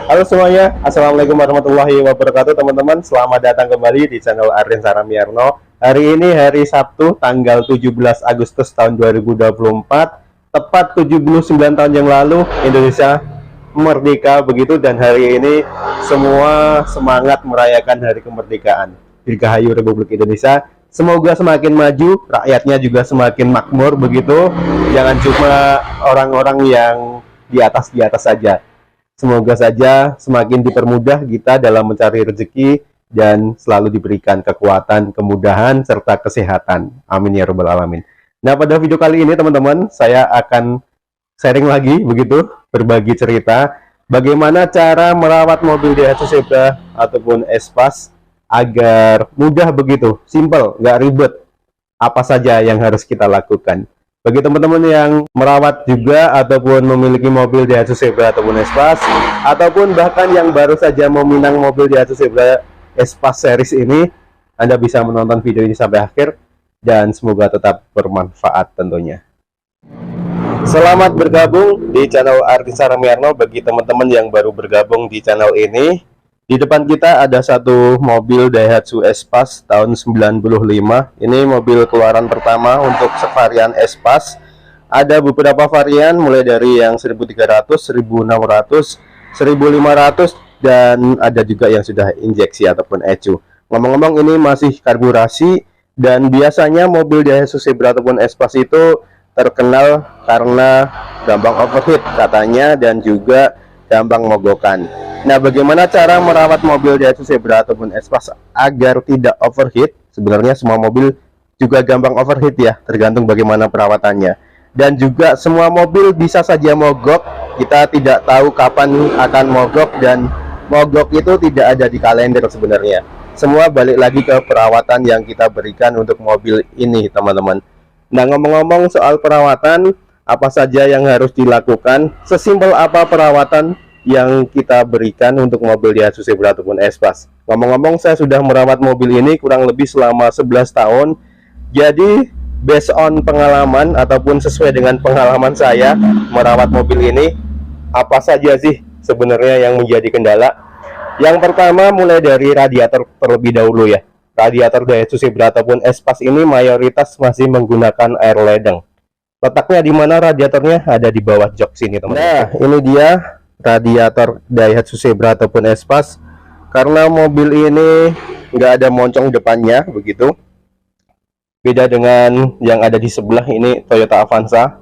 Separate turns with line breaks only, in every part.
Halo semuanya, Assalamualaikum warahmatullahi wabarakatuh teman-teman. Selamat datang kembali di channel Arden Saramiarno. Hari ini hari Sabtu tanggal 17 Agustus tahun 2024. Tepat 79 tahun yang lalu Indonesia merdeka begitu. Dan hari ini semua semangat merayakan hari kemerdekaan. Dirgahayu Republik Indonesia. Semoga semakin maju, rakyatnya juga semakin makmur begitu. Jangan cuma orang-orang yang di atas saja. Semoga saja semakin dipermudah kita dalam mencari rezeki dan selalu diberikan kekuatan, kemudahan, serta kesehatan. Amin ya rabbal alamin. Nah, pada video kali ini teman-teman, saya akan sharing lagi begitu, berbagi cerita bagaimana cara merawat mobil Daihatsu Zebra ataupun Espas agar mudah begitu, simple, nggak ribet. Apa saja yang harus kita lakukan? Bagi teman-teman yang merawat juga ataupun memiliki mobil Daihatsu Zebra ataupun Espas, ataupun bahkan yang baru saja meminang mobil Daihatsu Zebra Espas series ini, Anda bisa menonton video ini sampai akhir dan semoga tetap bermanfaat tentunya. Selamat bergabung di channel Arden Saramiarno. Bagi teman-teman yang baru bergabung di channel ini, di depan kita ada satu mobil Daihatsu Espas tahun 95. Ini mobil keluaran pertama untuk varian Espas. Ada beberapa varian mulai dari yang 1300, 1600, 1500 dan ada juga yang sudah injeksi ataupun ECU. Ngomong-ngomong, ini masih karburasi dan biasanya mobil Daihatsu Zebra ataupun Espas itu terkenal karena gampang overheat katanya dan juga gampang mogokan. Nah, bagaimana cara merawat mobil Daihatsu Zebra ataupun Espas agar tidak overheat? Sebenarnya semua mobil juga gampang overheat ya, tergantung bagaimana perawatannya. Dan juga semua mobil bisa saja mogok, kita tidak tahu kapan akan mogok dan mogok itu tidak ada di kalender sebenarnya. Semua balik lagi ke perawatan yang kita berikan untuk mobil ini, teman-teman. Nah, ngomong-ngomong soal perawatan, apa saja yang harus dilakukan? Sesimpel apa perawatan yang kita berikan untuk mobil Daihatsu Zebra ataupun Espas? Ngomong-ngomong, saya sudah merawat mobil ini kurang lebih selama 11 tahun. Jadi based on pengalaman ataupun sesuai dengan pengalaman saya merawat mobil ini, apa saja sih sebenarnya yang menjadi kendala? Yang pertama mulai dari radiator terlebih dahulu ya. Radiator Daihatsu Zebra ataupun Espas ini mayoritas masih menggunakan air ledeng. Letaknya di mana radiatornya? Ada di bawah jok sini, teman-teman. Nah, ini dia radiator Daihatsu Zebra ataupun Espas. Karena mobil ini nggak ada moncong depannya begitu, beda dengan yang ada di sebelah ini Toyota Avanza.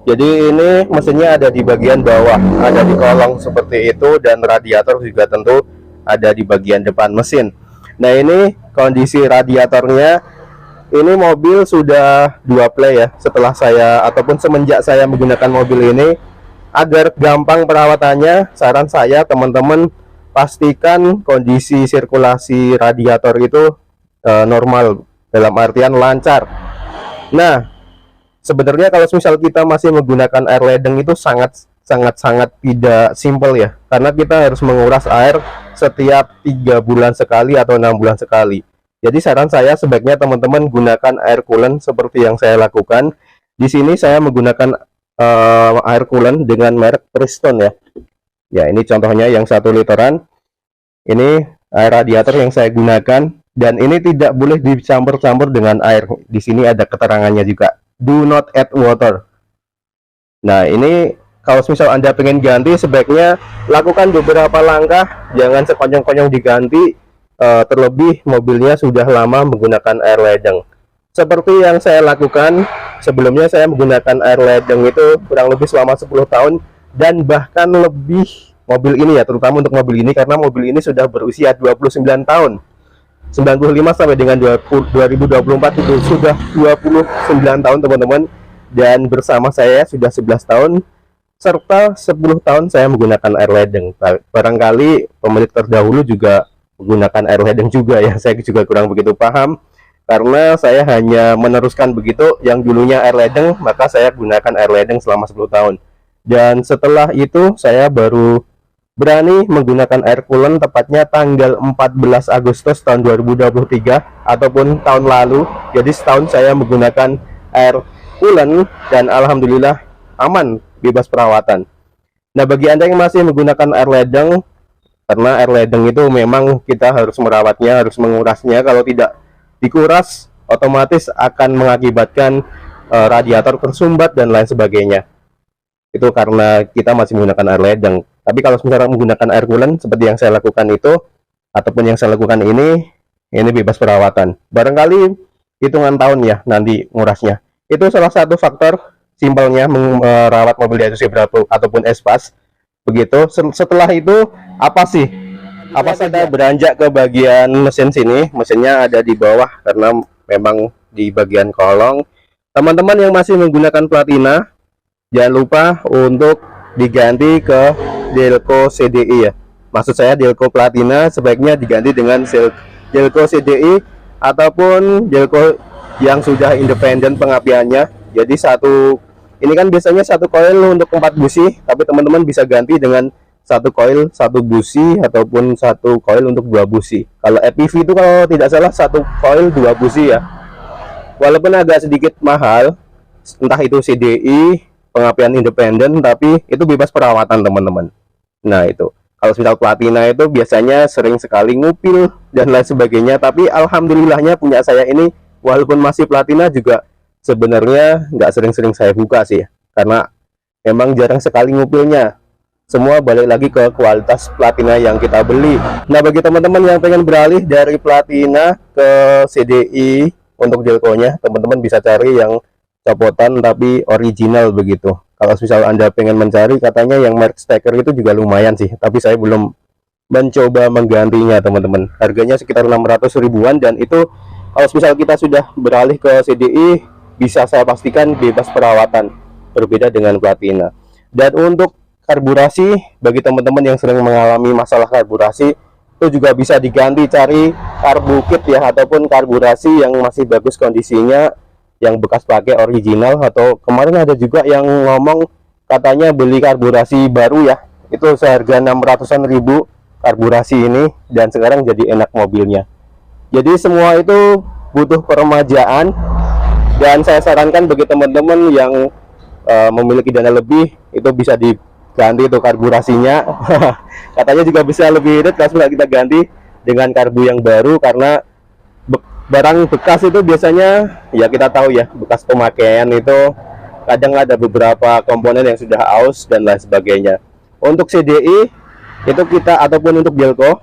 Jadi ini mesinnya ada di bagian bawah, ada di kolong seperti itu, dan radiator juga tentu ada di bagian depan mesin. Nah, ini kondisi radiatornya. Ini mobil sudah 2 play ya. Setelah saya ataupun semenjak saya menggunakan mobil ini, agar gampang perawatannya, saran saya teman-teman pastikan kondisi sirkulasi radiator itu normal, dalam artian lancar. Nah, sebenarnya kalau misal kita masih menggunakan air ledeng itu sangat tidak simpel ya, karena kita harus menguras air setiap 3 bulan sekali atau 6 bulan sekali. Jadi saran saya sebaiknya teman-teman gunakan air coolant seperti yang saya lakukan. Di sini saya menggunakan air coolant dengan merek Prestone ya. Ya, ini contohnya yang 1 literan. Ini air radiator yang saya gunakan dan ini tidak boleh dicampur-campur dengan air. Di sini ada keterangannya juga. Do not add water. Nah, ini kalau misal Anda pengen ganti sebaiknya lakukan beberapa langkah, jangan sekonyong-konyong diganti. Terlebih mobilnya sudah lama menggunakan air ledeng. Seperti yang saya lakukan sebelumnya, saya menggunakan air ledeng itu kurang lebih selama 10 tahun dan bahkan lebih mobil ini ya, terutama untuk mobil ini karena mobil ini sudah berusia 29 tahun. 95 sampai dengan 2024 itu sudah 29 tahun teman-teman, dan bersama saya sudah 11 tahun serta 10 tahun saya menggunakan air ledeng. Barangkali pemilik terdahulu juga menggunakan air ledeng juga ya, saya juga kurang begitu paham karena saya hanya meneruskan begitu, yang dulunya air ledeng maka saya gunakan air ledeng selama 10 tahun, dan setelah itu saya baru berani menggunakan air coolant tepatnya tanggal 14 Agustus tahun 2023 ataupun tahun lalu. Jadi setahun saya menggunakan air coolant dan alhamdulillah aman, bebas perawatan. Nah, bagi Anda yang masih menggunakan air ledeng, karena air ledeng itu memang kita harus merawatnya, harus mengurasnya. Kalau tidak dikuras, otomatis akan mengakibatkan radiator tersumbat dan lain sebagainya. Itu karena kita masih menggunakan air ledeng. Tapi kalau misalnya menggunakan air coolant seperti yang saya lakukan itu, ataupun yang saya lakukan ini bebas perawatan. Barangkali hitungan tahun ya nanti ngurasnya. Itu salah satu faktor simpelnya merawat mobil Daihatsu Zebra ataupun Espace. Begitu. Setelah itu apa sih? Apa saja beranjak ke bagian mesin sini. Mesinnya ada di bawah karena memang di bagian kolong. Teman-teman yang masih menggunakan platina, jangan lupa untuk diganti ke Delco CDI ya. Maksud saya Delco platina sebaiknya diganti dengan Delco CDI ataupun Delco yang sudah independen pengapiannya. Jadi ini kan biasanya satu coil untuk 4 busi, tapi teman-teman bisa ganti dengan satu coil 1 busi ataupun satu coil untuk 2 busi. Kalau EPV itu kalau tidak salah satu coil 2 busi ya. Walaupun agak sedikit mahal, entah itu CDI pengapian independen, tapi itu bebas perawatan teman-teman. Nah itu kalau misal platina itu biasanya sering sekali ngupil dan lain sebagainya, tapi alhamdulillahnya punya saya ini walaupun masih platina juga sebenarnya nggak sering-sering saya buka sih, karena memang jarang sekali ngupilnya. Semua balik lagi ke kualitas platina yang kita beli. Nah bagi teman-teman yang pengen beralih dari platina ke CDI untuk Delco-nya, teman-teman bisa cari yang copotan tapi original begitu. Kalau misal Anda pengen mencari, katanya yang merek Stacker itu juga lumayan sih, tapi saya belum mencoba menggantinya teman-teman. Harganya sekitar 600 ribuan, dan itu kalau misal kita sudah beralih ke CDI bisa saya pastikan bebas perawatan, berbeda dengan platina. Dan untuk karburasi, bagi teman-teman yang sering mengalami masalah karburasi, itu juga bisa diganti, cari karbu kit ya, ataupun karburasi yang masih bagus kondisinya, yang bekas pakai original. Atau kemarin ada juga yang ngomong katanya beli karburasi baru ya, itu seharga 600-an ribu karburasi ini, dan sekarang jadi enak mobilnya. Jadi semua itu butuh peremajaan, dan saya sarankan bagi teman-teman yang memiliki dana lebih, itu bisa diganti itu karburasinya. Katanya juga bisa lebih irit kalau kita ganti dengan karbu yang baru, karena barang bekas itu biasanya ya kita tahu ya, bekas pemakaian itu kadang ada beberapa komponen yang sudah aus dan lain sebagainya. Untuk CDI itu kita, ataupun untuk Delco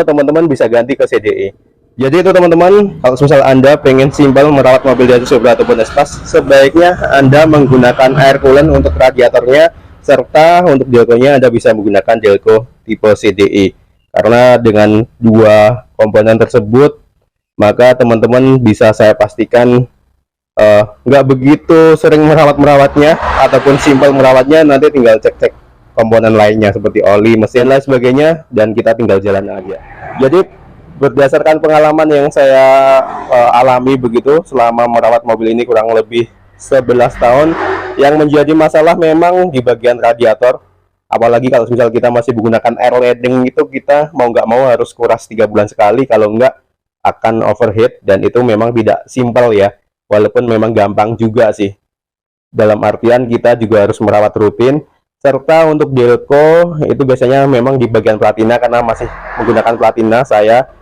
teman-teman bisa ganti ke CDI. Jadi itu teman-teman, kalau misal Anda pengen simpel merawat mobil Daihatsu Zebra ataupun Espace, sebaiknya Anda menggunakan air coolant untuk radiatornya, serta untuk Delco-nya Anda bisa menggunakan Delco tipe CDI. Karena dengan dua komponen tersebut, maka teman-teman bisa saya pastikan nggak begitu sering merawatnya, ataupun simpel merawatnya, nanti tinggal cek-cek komponen lainnya seperti oli, mesin, lain sebagainya, dan kita tinggal jalan aja. Jadi berdasarkan pengalaman yang saya alami begitu selama merawat mobil ini kurang lebih 11 tahun, yang menjadi masalah memang di bagian radiator. Apalagi kalau misal kita masih menggunakan air ledeng, itu kita mau nggak mau harus kuras 3 bulan sekali, kalau nggak akan overheat, dan itu memang tidak simpel ya, walaupun memang gampang juga sih. Dalam artian kita juga harus merawat rutin. Serta untuk Delco itu biasanya memang di bagian platina, karena masih menggunakan platina saya.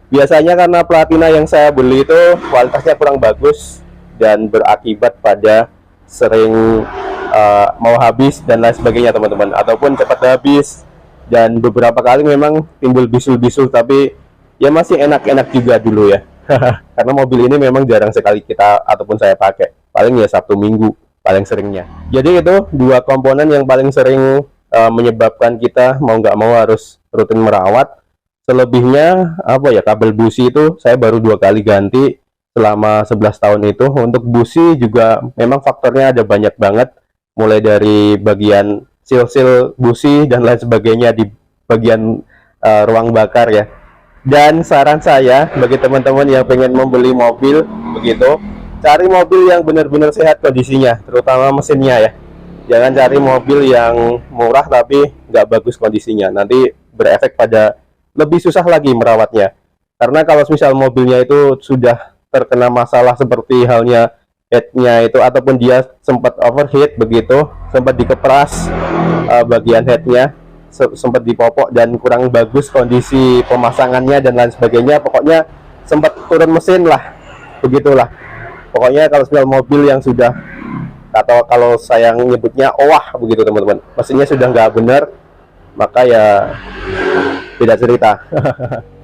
Biasanya karena platina yang saya beli itu kualitasnya kurang bagus, dan berakibat pada sering mau habis dan lain sebagainya teman-teman, ataupun cepat habis, dan beberapa kali memang timbul bisul-bisul, tapi ya masih enak-enak juga dulu ya. Karena mobil ini memang jarang sekali kita ataupun saya pakai, paling ya Sabtu Minggu paling seringnya. Jadi itu dua komponen yang paling sering menyebabkan kita mau nggak mau harus rutin merawat. Selebihnya apa ya, kabel busi itu saya baru 2 kali ganti selama 11 tahun itu. Untuk busi juga memang faktornya ada banyak banget, mulai dari bagian sil-sil busi dan lain sebagainya di bagian ruang bakar ya. Dan saran saya bagi teman-teman yang pengen membeli mobil begitu, cari mobil yang benar-benar sehat kondisinya, terutama mesinnya ya. Jangan cari mobil yang murah tapi nggak bagus kondisinya, nanti berefek pada lebih susah lagi merawatnya. Karena kalau misal mobilnya itu sudah terkena masalah seperti halnya headnya itu, ataupun dia sempat overheat begitu, sempat dikepras bagian headnya, sempat dipopok dan kurang bagus kondisi pemasangannya dan lain sebagainya. Pokoknya sempat turun mesin lah, begitulah. Pokoknya kalau misal mobil yang sudah, atau kalau saya nyebutnya owah begitu teman-teman, mesinnya sudah nggak benar, maka ya tidak cerita.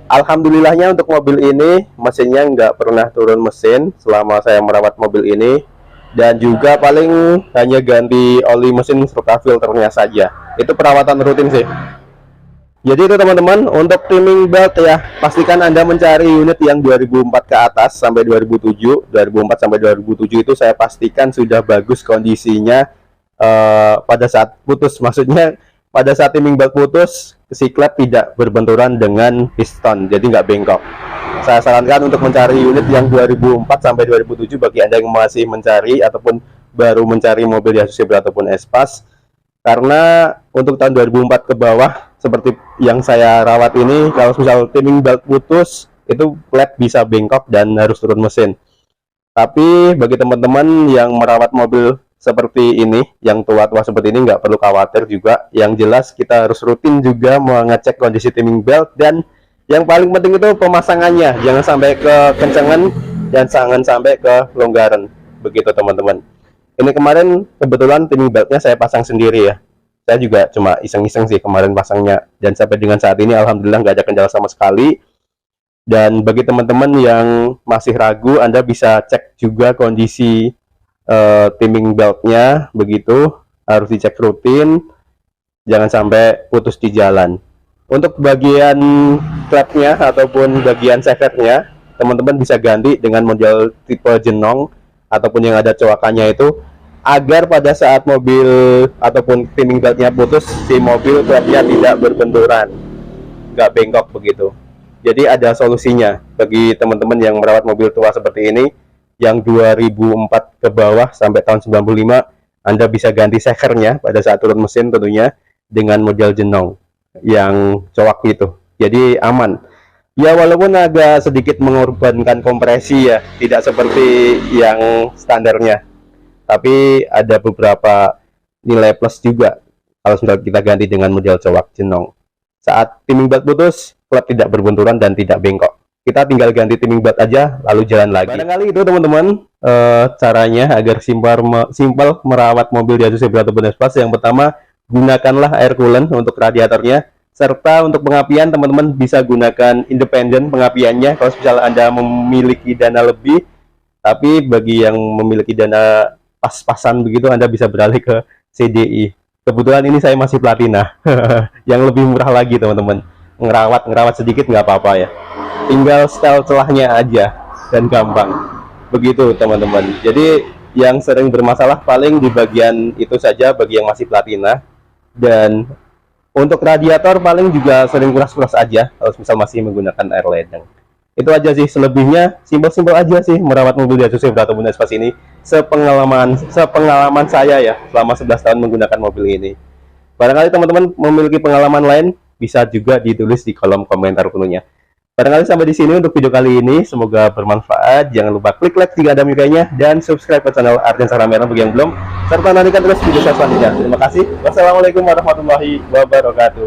Alhamdulillahnya untuk mobil ini mesinnya nggak pernah turun mesin selama saya merawat mobil ini, dan juga paling hanya ganti oli mesin serta filternya saja. Itu perawatan rutin sih. Jadi itu teman-teman, untuk trimming belt ya, pastikan Anda mencari unit yang 2004 ke atas sampai 2007. 2004 sampai 2007 itu saya pastikan sudah bagus kondisinya pada saat putus. Maksudnya pada saat trimming belt putus, si klep tidak berbenturan dengan piston, jadi nggak bengkok. Saya sarankan untuk mencari unit yang 2004 sampai 2007 bagi Anda yang masih mencari ataupun baru mencari mobil Yasus Zebra ataupun Espas. Karena untuk tahun 2004 ke bawah seperti yang saya rawat ini, kalau misal trimming belt putus itu klep bisa bengkok dan harus turun mesin. Tapi bagi teman-teman yang merawat mobil seperti ini, yang tua-tua seperti ini, nggak perlu khawatir juga. Yang jelas kita harus rutin juga mengecek kondisi trimming belt, dan yang paling penting itu pemasangannya, jangan sampai ke kencengan dan jangan sampai ke longgaran, begitu teman-teman. Ini kemarin kebetulan trimming beltnya saya pasang sendiri ya. Saya juga cuma iseng-iseng sih kemarin pasangnya, dan sampai dengan saat ini alhamdulillah nggak ada kendala sama sekali. Dan bagi teman-teman yang masih ragu, Anda bisa cek juga kondisi trimming beltnya, begitu harus dicek rutin, jangan sampai putus di jalan. Untuk bagian klepnya ataupun bagian sekernya, teman-teman bisa ganti dengan model tipe jenong ataupun yang ada coakannya itu, agar pada saat mobil ataupun trimming beltnya putus, si mobil klepnya tidak berbenturan, nggak bengkok begitu. Jadi ada solusinya bagi teman-teman yang merawat mobil tua seperti ini, yang 2004 ke bawah sampai tahun 95, Anda bisa ganti sekernya pada saat turun mesin tentunya dengan model jenong yang coak gitu. Jadi aman. Ya walaupun agak sedikit mengorbankan kompresi ya, tidak seperti yang standarnya. Tapi ada beberapa nilai plus juga kalau sudah kita ganti dengan model coak jenong. Saat trimming belt putus, klep tidak berbenturan dan tidak bengkok. Kita tinggal ganti trimming belt aja lalu jalan lagi. Barangkali itu teman-teman caranya agar simpel merawat mobil Yasus Zebra ataupun Espas. Yang pertama, gunakanlah air coolant untuk radiatornya, serta untuk pengapian teman-teman bisa gunakan independen pengapiannya kalau misalnya Anda memiliki dana lebih. Tapi bagi yang memiliki dana pas-pasan begitu, Anda bisa beralih ke CDI. Kebetulan ini saya masih platina yang lebih murah lagi teman-teman. Ngerawat sedikit nggak apa-apa ya, tinggal style celahnya aja dan gampang begitu teman-teman. Jadi yang sering bermasalah paling di bagian itu saja bagi yang masih platina. Dan untuk radiator paling juga sering kuras-kuras aja kalau misal masih menggunakan air ledeng. Itu aja sih, selebihnya simpel-simpel aja sih merawat mobil Yasus Zebra ataupun Espas ini, sepengalaman saya ya selama 11 tahun menggunakan mobil ini. Barangkali teman-teman memiliki pengalaman lain, bisa juga ditulis di kolom komentar penuhnya. Barangkali sampai di sini untuk video kali ini, semoga bermanfaat. Jangan lupa klik like jika ada menyukainya, dan subscribe ke channel Arjen Saramiarno bagi yang belum, serta nantikan terus video saya selanjutnya. Terima kasih. Wassalamualaikum warahmatullahi wabarakatuh.